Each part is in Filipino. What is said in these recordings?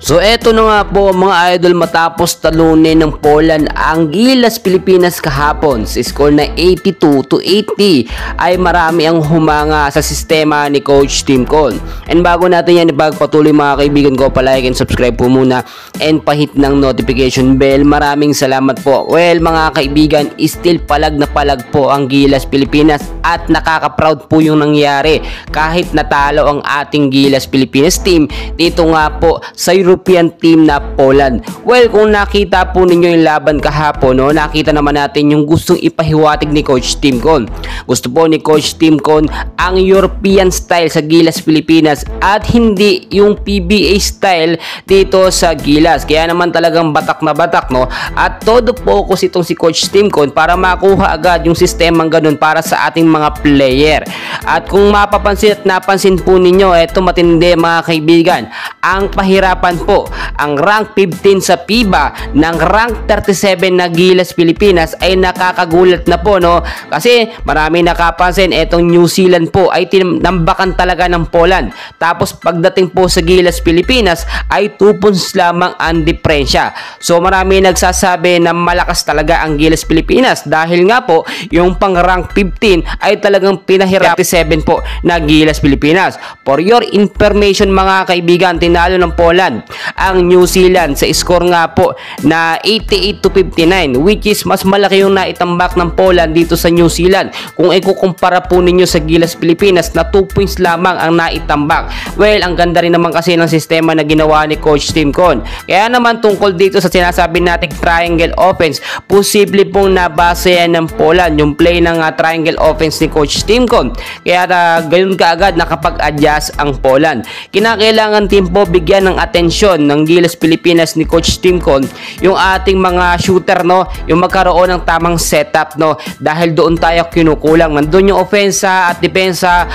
So eto na nga po mga idol, matapos talunin ng Poland ang Gilas Pilipinas kahapon sa score na 82-80 ay marami ang humanga sa sistema ni Coach Tim Cone. And bago natin yan ipagpatuloy mga kaibigan ko, palike and subscribe po muna and pahit ng notification bell. Maraming salamat po. Well mga kaibigan, still palag na palag po ang Gilas Pilipinas at nakaka-proud po yung nangyari kahit natalo ang ating Gilas Pilipinas team dito nga po sa European team na Poland. Well, kung nakita po ninyo yung laban kahapon, no, nakita naman natin yung gustong ipahiwatig ni Coach Tim Cone. Gusto po ni Coach Tim Cone ang European style sa Gilas Pilipinas at hindi yung PBA style dito sa Gilas. Kaya naman talagang batak na batak, no? At todo focus itong si Coach Tim Cone para makuha agad yung sistemang ganun para sa ating mga player. At kung mapapansin at napansin po ninyo, eto matindi mga kaibigan, ang pahirapan po ang rank 15 sa FIBA ng rank 37 na Gilas Pilipinas ay nakakagulat na po, no? Kasi marami nakapansin etong New Zealand po ay tinambakan talaga ng Poland. Tapos pagdating po sa Gilas Pilipinas ay 2 points lamang ang diferensya. So marami nagsasabi na malakas talaga ang Gilas Pilipinas dahil nga po yung pang rank 15 ay talagang pinahirap 37 po na Gilas Pilipinas. For your information mga kaibigan, tinalo ng Poland ang New Zealand sa score nga po na 88-59, which is mas malaki yung naitambak ng Poland dito sa New Zealand kung ikukumpara po ninyo sa Gilas Pilipinas na 2 points lamang ang naitambak. Well, ang ganda rin naman kasi ng sistema na ginawa ni Coach Tim Cone. Kaya naman tungkol dito sa sinasabi nating triangle offense, posible pong nabasa yan ng Poland yung play ng triangle offense ni Coach Tim Cone. Kaya gayon kaagad nakapag-adjust ang Poland. Kinakailangan din po bigyan ng atensyon ng Gilas Pilipinas ni Coach Tim Cone yung ating mga shooter, no, yung magkaroon ng tamang setup, no, dahil doon tayo kinukulang. Nandun yung offensa at depensa.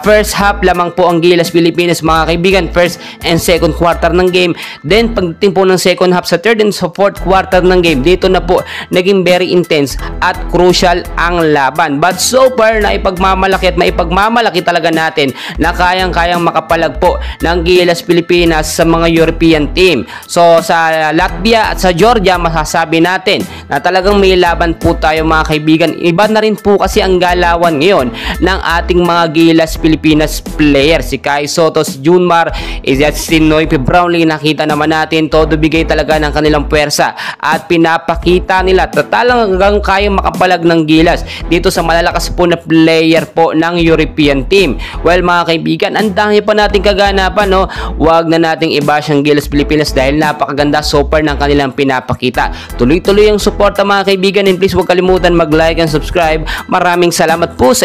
First half lamang po ang Gilas Pilipinas mga kaibigan, first and second quarter ng game. Then pagdating po ng second half sa third and sa fourth quarter ng game, dito na po naging very intense at crucial ang laban. But so far na ipagmamalaki at maipagmamalaki talaga natin na kayang-kayang makapalag po ng Gilas Pilipinas sa mga European team. So sa Latvia at sa Georgia, masasabi natin na talagang may laban po tayo mga kaibigan. Iba na rin po kasi ang galawan ngayon ng ating mga Gilas Pilipinas player. Si Kai Soto, si Junmar, si Noy Brownlee, nakita naman natin todo bigay talaga ng kanilang puwersa at pinapakita nila talagang kayang makapalag ng Gilas dito sa malalakas po na player po ng European team. Well mga kaibigan, ang dami pa nating kaganapan, no? Huwag na nating i-bash ang Gilas Pilipinas dahil napakaganda so far ng kanilang pinapakita. Tuloy-tuloy ang suporta mga kaibigan, and please huwag kalimutan mag-like and subscribe. Maraming salamat po sa inyo.